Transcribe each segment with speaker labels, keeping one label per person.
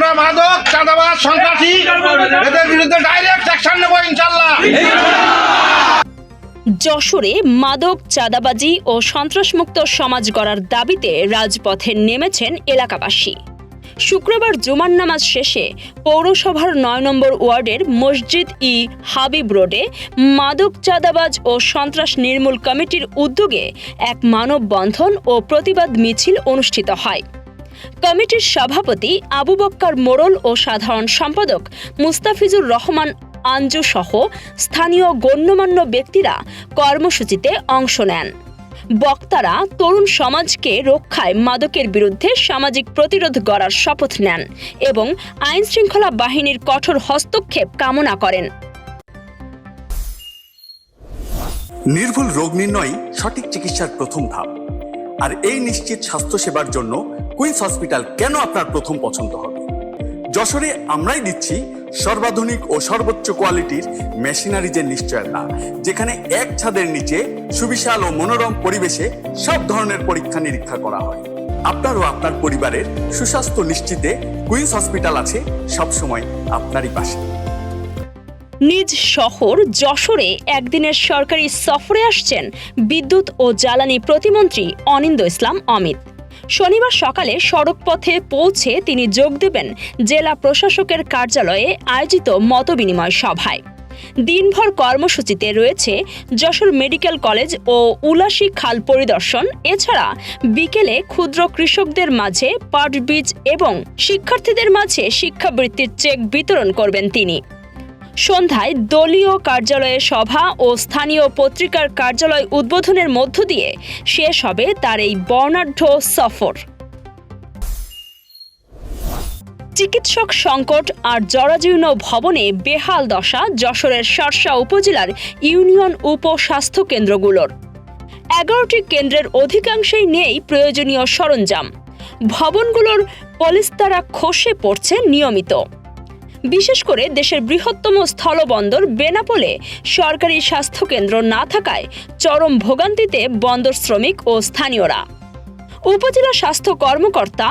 Speaker 1: আমরা মাদক চাঁদাবাজ সন্ত্রাসী এদের বিরুদ্ধে ডাইরেক্ট অ্যাকশন নেব ইনশাআল্লাহ।
Speaker 2: যশোরে মাদক চাঁদাবাজি ও সন্ত্রাসমুক্ত সমাজ গড়ার দাবিতে রাজপথে নেমেছেন এলাকাবাসী। শুক্রবার জুমার নামাজ শেষে পৌরসভার ৯ নম্বর ওয়ার্ডের মসজিদ ই হাবিব রোডে মাদক চাঁদাবাজ ও সন্ত্রাস নির্মূল কমিটির উদ্যোগে এক মানববন্ধন ও প্রতিবাদ মিছিল অনুষ্ঠিত হয়। কমিটির সভাপতি আবু বক্কর মোড়ল ও সাধারণ সম্পাদক মুস্তাফিজুর রহমান আঞ্জু সহ স্থানীয় গণ্যমান্য ব্যক্তিরা কর্মসূচিতে অংশ নেন। বক্তারা তরুণ সমাজকে রক্ষায় মাদকের বিরুদ্ধে সামাজিক প্রতিরোধ গড়ার শপথ নেন এবং আইনশৃঙ্খলা বাহিনীর কঠোর হস্তক্ষেপ কামনা করেন।
Speaker 3: নির্ভুল রোগ নির্ণয় সঠিক চিকিৎসার প্রথম ধাপ, আর এই নিশ্চিত স্বাস্থ্যসেবার জন্য কুইন্স হসপিটাল কেন আপনার প্রথম পছন্দ হবে। যশোরে আমরাই দিচ্ছি সর্বাধুনিক ও সর্বোচ্চ কোয়ালিটির মেশিনারিজের নিশ্চয়তা, যেখানে এক ছাদের নিচে সুবিশাল ও মনোরম পরিবেশে সব ধরনের পরীক্ষা নিরীক্ষা করা হয়। আপনার ও আপনার পরিবারের সুস্বাস্থ্য নিশ্চিতে কুইন্স হসপিটাল আছে সবসময় আপনারই পাশে।
Speaker 2: নিজ শহর যশোরে একদিনের সরকারি সফরে আসছেন বিদ্যুৎ ও জ্বালানি প্রতিমন্ত্রী অনিন্দ্য ইসলাম অমিত। শনিবার সকালে সড়কপথে পৌঁছে তিনি যোগ দেবেন জেলা প্রশাসকের কার্যালয়ে আয়োজিত মতবিনিময় সভায়। দিনভর কর্মসূচিতে রয়েছে যশোর মেডিকেল কলেজ ও উলাসী খাল পরিদর্শন। এছাড়া বিকেলে ক্ষুদ্র কৃষকদের মাঝে পাট বীজ এবং শিক্ষার্থীদের মাঝে শিক্ষাবৃত্তির চেক বিতরণ করবেন তিনি। সন্ধ্যায় দলীয় কার্যালয়ে সভা ও স্থানীয় পত্রিকার কার্যালয় উদ্বোধনের মধ্য দিয়ে শেষ হবে তার এই বর্ণাঢ্য সফর। চিকিৎসক সংকট আর জরাজীর্ণ ভবনে বেহাল দশা যশোরের শার্শা উপজেলার ইউনিয়ন উপস্বাস্থ্য কেন্দ্রগুলোর। 11টি কেন্দ্রের অধিকাংশেই নেই প্রয়োজনীয় সরঞ্জাম। ভবনগুলোর পলিস্তারা খসে পড়ছে নিয়মিত। বিশেষ করে দেশের বৃহত্তম স্থলবন্দর বেনাপোলে সরকারি স্বাস্থ্যকেন্দ্র না থাকায় চরম ভোগান্তিতে বন্দর শ্রমিক ও স্থানীয়রা। উপজেলা স্বাস্থ্য কর্মকর্তা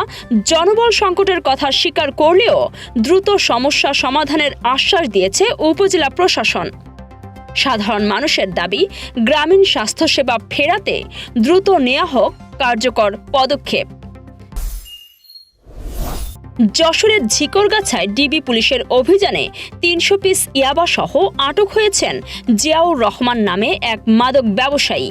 Speaker 2: জনবল সংকটের কথা স্বীকার করলেও দ্রুত সমস্যা সমাধানের আশ্বাস দিয়েছে উপজেলা প্রশাসন। সাধারণ মানুষের দাবি, গ্রামীণ স্বাস্থ্যসেবা ফেরাতে দ্রুত নেওয়া হোক কার্যকর পদক্ষেপ। যশোরের ঝিকরগাছায় ডিবি পুলিশের অভিযানে ৩০০ পিস ইয়াবাসহ আটক হয়েছেন জিয়াউর রহমান নামে এক মাদক ব্যবসায়ী।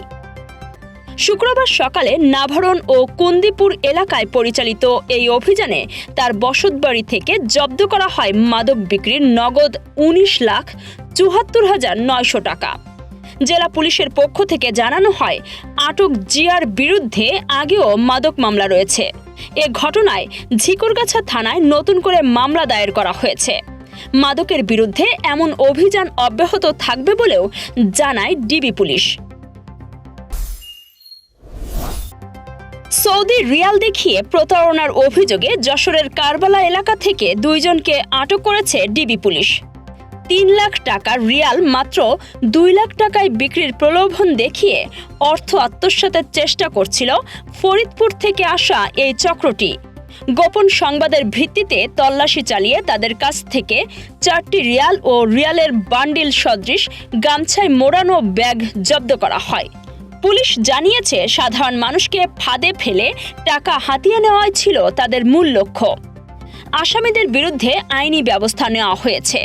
Speaker 2: শুক্রবার সকালে নাভারণ ও কুন্দিপুর এলাকায় পরিচালিত এই অভিযানে তার বসতবাড়ি থেকে জব্দ করা হয় মাদক বিক্রির নগদ ১৯,৭৪,৯০০ টাকা। জেলা পুলিশের পক্ষ থেকে জানানো হয়, আটক জিয়ার বিরুদ্ধে আগেও মাদক মামলা রয়েছে। এ ঘটনায় ঝিকরগাছা থানায় নতুন করে মামলা দায়ের করা হয়েছে। মাদকের বিরুদ্ধে এমন অভিযান অব্যাহত থাকবে বলেও জানায় ডিবি পুলিশ। সৌদি রিয়াল দেখিয়ে প্রতারণার অভিযোগে যশোরের কারবালা এলাকা থেকে 2 জনকে আটক করেছে ডিবি পুলিশ। 3 লাখ টাকার রিয়াল মাত্র 2 লাখ টাকায় বিক্রির প্রলোভন দেখিয়ে অর্থ আত্মসাতের চেষ্টা করছিল ফরিদপুর থেকে আসা এই চক্রটি। গোপন সংবাদের ভিত্তিতে তল্লাশি চালিয়ে তাদের কাছ থেকে 4টি রিয়াল ও রিয়ালের বান্ডিল সদৃশ গামছায় মোড়ানো ব্যাগ জব্দ করা হয়। পুলিশ জানিয়েছে, সাধারণ মানুষকে ফাঁদে ফেলে টাকা হাতিয়ে নেওয়াই ছিল তাদের মূল লক্ষ্য। আসামিদের বিরুদ্ধে আইনি ব্যবস্থা নেওয়া হয়েছে।